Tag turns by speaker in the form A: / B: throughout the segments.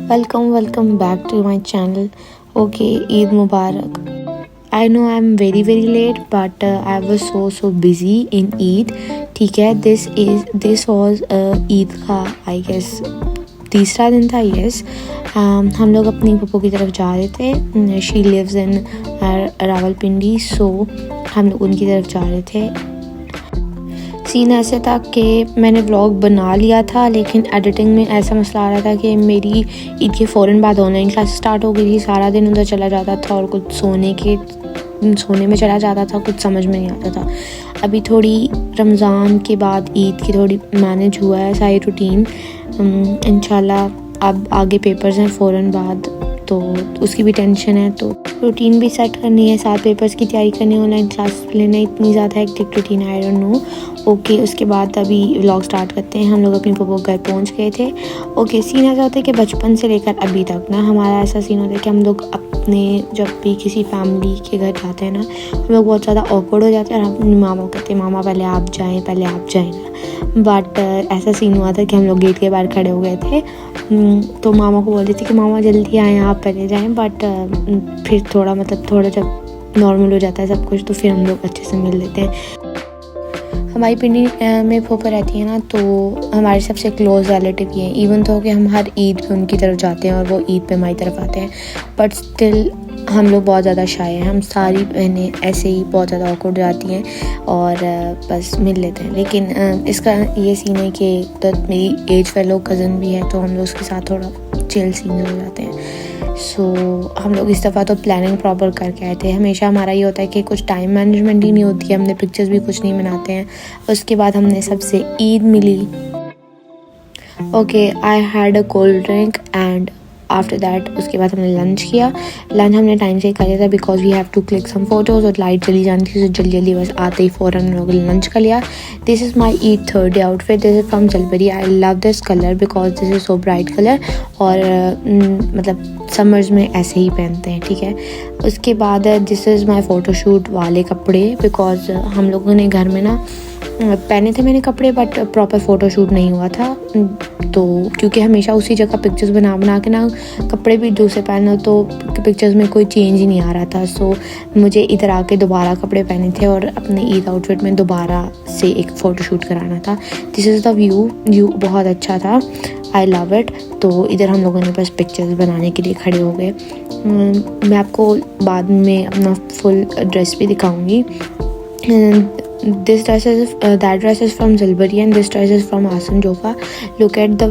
A: Welcome back to my channel. Okay, Eid Mubarak. I know I'm very late, but I was so busy in Eid. ठीक है, this was Eid का I guess तीसरा दिन था. Yes, हम लोग अपनी पप्पू की तरफ जा रहे थे. She lives in Rawalpindi, so हम लोग उनकी तरफ जा रहे थे. सीन ऐसे था कि मैंने व्लॉग बना लिया था, लेकिन एडिटिंग में ऐसा मसला आ रहा था कि मेरी ईद के फ़ौरन बाद ऑनलाइन क्लास स्टार्ट हो गई थी. सारा दिन उधर चला जाता था और कुछ सोने में चला जाता था, कुछ समझ में नहीं आता था. अभी थोड़ी रमज़ान के बाद ईद की थोड़ी मैनेज हुआ है सारी रूटीन. इंशाल्लाह अब आगे पेपर्स हैं फ़ौरन बाद, तो उसकी भी टेंशन है, तो रूटीन भी सेट करनी है, साथ पेपर्स की तैयारी करनी है, ऑनलाइन क्लास लेना. इतनी ज़्यादा hectic routine I don't know. Okay, उसके बाद अभी व्लॉग स्टार्ट करते हैं. हम लोग अपनी पप्पू घर पहुंच गए थे. ओके, सीन ऐसा होता है कि बचपन से लेकर अभी तक ना हमारा ऐसा सीन होता है कि हम लोग अपने जब भी किसी फैमिली के घर जाते हैं ना, हम लोग बहुत ज़्यादा ऑकवर्ड हो जाते हैं और अपनी मामा कहते हैं मामा पहले आप जाएँ ना. बट ऐसा सीन हुआ था कि हम लोग गेट के बाहर खड़े हो गए थे, तो मामा को बोल रही थी कि मामा जल्दी आएँ, आप पहले जाएँ. बट फिर थोड़ा जब नॉर्मल हो जाता है सब कुछ, तो फिर हम लोग अच्छे से मिल लेते हैं. हमारी पिंडी में फूफा रहती है ना, तो हमारे सबसे क्लोज़ रिलेटिव ये हैं. इवन तो कि हम हर ईद पे उनकी तरफ जाते हैं और वो ईद पे हमारी तरफ आते हैं, बट स्टिल हम लोग बहुत ज़्यादा शाय हैं. हम सारी बहनें ऐसे ही बहुत ज़्यादा ऑकवर्ड जाती हैं और बस मिल लेते हैं. लेकिन इसका ये सीन है कि तो मेरी एज फेलो कज़न भी है, तो हम लोग उसके साथ थोड़ा चिल सीन हो जाते हैं. सो हम लोग इस दफ़ा तो प्लानिंग प्रॉपर करके आए थे. हमेशा हमारा ये होता है कि कुछ टाइम मैनेजमेंट ही नहीं होती है, हमने पिक्चर्स भी कुछ नहीं बनाते हैं. उसके बाद हमने सबसे ईद मिली. Okay, I had a cold drink and after that उसके बाद हमने लंच किया. लंच हमने टाइम से ही कर लिया था because we have to click some photos, और लाइट चली जानी थी, तो जल्दी बस आते ही फ़ौरन हम लोग लंच कर लिया. This is my Eid third day outfit. This is from Jalpari. I love this colour because this is so bright colour, और मतलब समर्स में ऐसे ही पहनते हैं. ठीक है, उसके बाद दिस इज़ माई फ़ोटोशूट वाले कपड़े बिकॉज हम लोगों ने घर में ना पहने थे मैंने कपड़े, बट प्रॉपर फ़ोटोशूट नहीं हुआ था. तो क्योंकि हमेशा उसी जगह पिक्चर्स बना के ना कपड़े भी दूसरे पहनो, तो पिक्चर्स में कोई चेंज ही नहीं आ रहा था. सो मुझे इधर आके दोबारा कपड़े पहने थे और अपने ईद आउटफिट में दोबारा से एक फ़ोटोशूट कराना था. दिस इज़ द व्यू बहुत अच्छा था. I love it. तो इधर हम लोगों ने बस पिक्चर्स बनाने के लिए खड़े हो गए. मैं आपको बाद में अपना फुल ड्रेस भी दिखाऊंगी. That dress is from Zilbari and this dress is from Asan Jofa. Look at the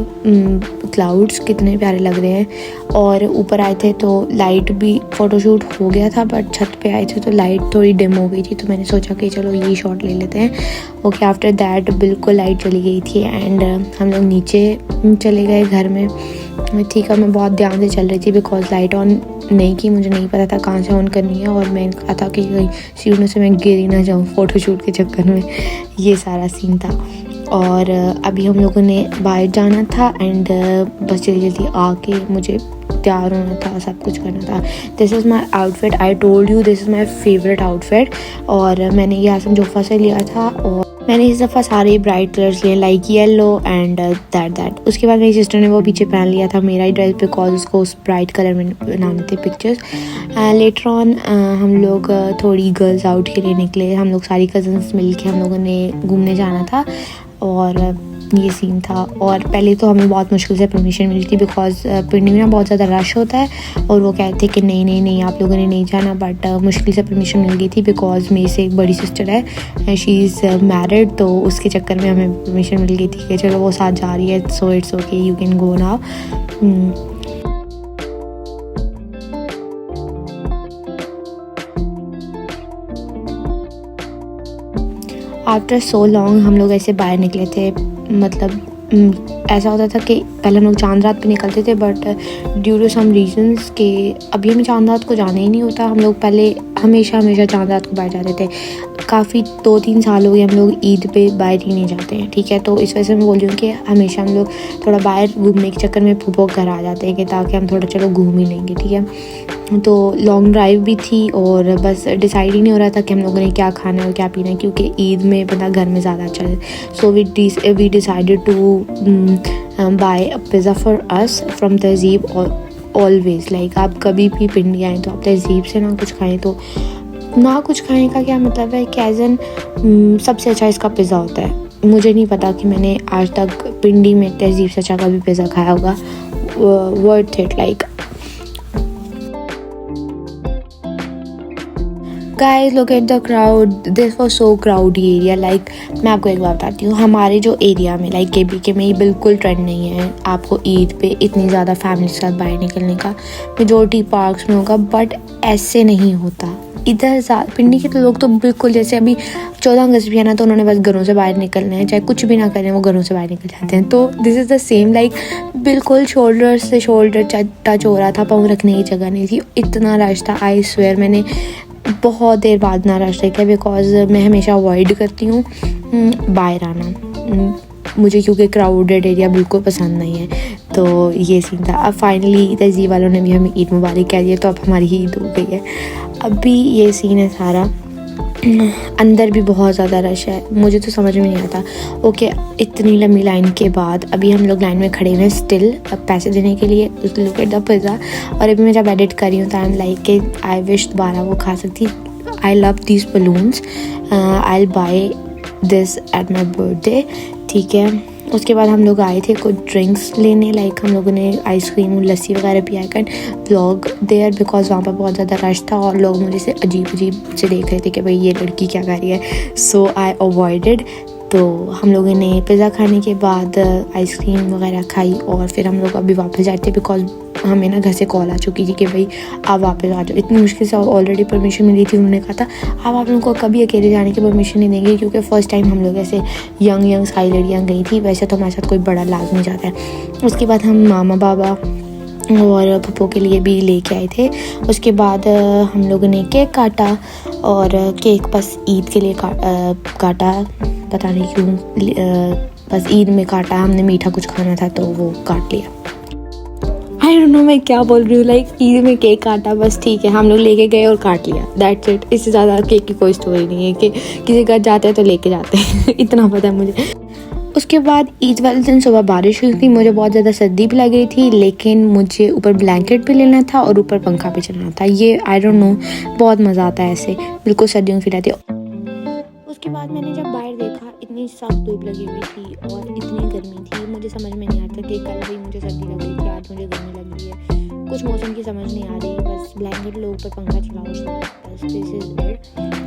A: clouds, कितने प्यारे लग रहे हैं. और ऊपर आए थे तो लाइट भी फ़ोटोशूट हो गया था, बट छत पे आए थे तो लाइट थोड़ी डिम हो गई थी, तो मैंने सोचा कि चलो ये शॉट ले लेते हैं. ओके, आफ्टर दैट बिल्कुल लाइट चली गई थी एंड हम लोग नीचे चले गए घर में. ठीक है, मैं बहुत ध्यान से चल रही थी बिकॉज लाइट ऑन नहीं की, मुझे नहीं पता था कहाँ से ऑन करनी है, और मैं कहा था कि कहीं सीढ़ियों से मैं गिर ही ना जाऊँ फ़ोटोशूट के चक्कर में. ये सारा सीन था. और अभी हम लोगों ने बाहर जाना था एंड बस जल्दी आके मुझे तैयार होना था, सब कुछ करना था. This is my outfit. I told you this is my favourite outfit, और मैंने ये आसम जोफा से लिया था. और मैंने इस दफ़ा सारे ब्राइट कलर्स लिए, लाइक येलो एंड दैट. उसके बाद मेरी सिस्टर ने वो पीछे पहन लिया था मेरा ही ड्रेस बिकॉज उसको उस ब्राइट कलर में बनाने थे पिक्चर्स. लेटर ऑन हम लोग थोड़ी गर्ल्स आउट के लिए निकले. हम लोग सारी कज़न्स मिल के हम लोगों ने घूमने जाना था, और ये सीन था. और पहले तो हमें बहुत मुश्किल से परमिशन मिली थी बिकॉज पिंडी में ना बहुत ज़्यादा रश होता है, और वो कहते थे कि नहीं आप लोगों ने नहीं जाना. बट मुश्किल से परमिशन मिल गई थी बिकॉज मेरी से एक बड़ी सिस्टर है, शी इज़ मैरिड, तो उसके चक्कर में हमें परमिशन मिल गई थी कि चलो वो साथ जा रही है, so it's okay, you can go now. After so long हम लोग ऐसे बाहर निकले थे. मतलब ऐसा होता था कि पहले हम लोग चांद रात पे निकलते थे, but due to some reasons के अभी हमें चांद रात को जाना ही नहीं होता. हम लोग पहले हमेशा चांद रात को बाहर जाते थे. काफ़ी 2-3 साल हो गए हम लोग ईद पे बाहर ही नहीं जाते हैं. ठीक है, तो इस वजह से मैं बोल रही हूँ कि हमेशा हम लोग थोड़ा बाहर घूमने के चक्कर में फूफो घर आ जाते हैं कि ताकि हम थोड़ा चलो घूम ही लेंगे. ठीक है, तो लॉन्ग ड्राइव भी थी और बस डिसाइड ही नहीं हो रहा था कि हम लोगों ने क्या खाना है और क्या पीना है, क्योंकि ईद में पता घर में ज़्यादा अच्छा है. So we decided to buy a pizza for us from तहज़ीब always. Like आप कभी भी पिंडी आएँ तो आप तहज़ीब से ना कुछ खाएँ, तो ना कुछ खाने का क्या मतलब है कि एज एन सबसे अच्छा इसका पिज़्ज़ा होता है. मुझे नहीं पता कि मैंने आज तक पिंडी में तहज़ीब से अच्छा कभी पिज़्ज़ा खाया होगा. Worth it. Like guys, look at the crowd. This was so crowdy area. Like मैं आपको एक बात बताती हूँ, हमारे जो एरिया में लाइक KBK में ये बिल्कुल ट्रेंड नहीं है आपको ईद पे इतनी ज़्यादा फैमिली के साथ बाहर निकलने का. मेजॉरिटी पार्क्स में होगा, बट ऐसे नहीं होता इधर. पिंडी के तो लोग तो बिल्कुल जैसे अभी 14 अगस्त भी है ना, तो उन्होंने बस घरों से बाहर निकलना है, चाहे कुछ भी ना करें वो घरों से बाहर निकल जाते हैं. तो this is the same. Like बिल्कुल शोल्डर से शोल्डर टच हो रहा था, पाँव रखने की जगह नहीं थी. इतना रश था, आई स्वेयर. मैंने बहुत देर बाद ना रश देखा, बिकॉज मैं हमेशा अवॉइड करती हूँ बाहर आना, मुझे क्योंकि क्राउडेड एरिया बिल्कुल पसंद नहीं है. तो ये सीन था. अब फाइनली तहज़ीब वालों ने भी हमें ईद मुबारक कह दिया, तो अब हमारी ईद हो गई है. अभी ये सीन है सारा. अंदर भी बहुत ज़्यादा रश है, मुझे तो समझ में नहीं आता. ओके, इतनी लंबी लाइन के बाद अभी हम लोग लाइन में खड़े हुए हैं स्टिल पैसे देने के लिए. Look at the pizza. और अभी मैं जब एडिट कर रही हूँ तो आई एम लाइक कि आई विश दोबारा वो खा सकती. I love these balloons. I will by this at my birthday. ठीक है. उसके बाद हम लोग आए थे कुछ ड्रिंक्स लेने. लाइक हम लोगों ने आइसक्रीम और लस्सी वगैरह भी I can vlog there, because वहाँ पर बहुत ज़्यादा रश था और लोग मुझे से अजीब से देख रहे थे कि भाई ये लड़की क्या कर रही है. सो आई अवॉइडेड. तो हम लोगों ने पिज़्ज़ा खाने के बाद आइसक्रीम वगैरह खाई और फिर हम लोग अभी वापस जाते, बिकॉज हमें ना घर से कॉल आ चुकी थी कि भाई आप वापस आ जाओ. इतनी मुश्किल से ऑलरेडी परमिशन मिली थी. उन्होंने कहा था आप लोगों को कभी अकेले जाने की परमिशन नहीं देंगे, क्योंकि फ़र्स्ट टाइम हम लोग ऐसे यंग सारी लड़कियाँ गई थी. वैसे तो हमारे साथ कोई बड़ा लाजमी जाता है. उसके बाद हम मामा बाबा और पप्पो के लिए भी लेके आए थे. उसके बाद हम लोगों ने केक काटा और केक बस ईद के लिए काटा. पता नहीं क्यों, बस ईद में काटा. हमने मीठा कुछ खाना था तो वो काट लिया. आई डोंट नो मैं क्या बोल रही हूँ. लाइक ईद में केक काटा, बस ठीक है, हम लोग लेके गए और काट लिया. That's it. इससे ज़्यादा केक की कोई स्टोरी नहीं है कि किसी घर जाते हैं तो लेके जाते हैं. इतना पता है मुझे. उसके बाद ईद वाले दिन सुबह बारिश हुई थी. मुझे बहुत ज़्यादा सर्दी भी लग रही थी, लेकिन मुझे ऊपर ब्लैंकेट भी लेना था और ऊपर पंखा भी चलाना था. ये आई डोंट नो, बहुत मज़ा आता है ऐसे, बिल्कुल सर्दियों की रहती है. उसके बाद मैंने जब बाहर देखा, इतनी सख्त धूप लगी हुई थी और इतनी गर्मी थी. मुझे समझ में नहीं आता कि कल भी मुझे सर्दी लग रही थी, आज मुझे गर्मी लग रही है. कुछ मौसम की समझ नहीं आ रही. बस ब्लैंकेट लो, ऊपर पंखा चलाओ, बस दिस इज़ इट.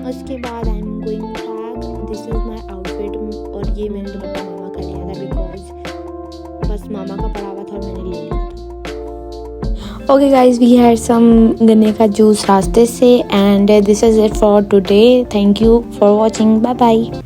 A: उसके बाद I am going back. This is my outfit. और ये मैंने दुपट्टा मामा का लिया था, बिकॉज बस मामा का पड़ा हुआ था और मैंने ले लिया था. Okay guys, we had some गन्ने का जूस रास्ते से, and this is it for today. Thank you for watching. Bye bye.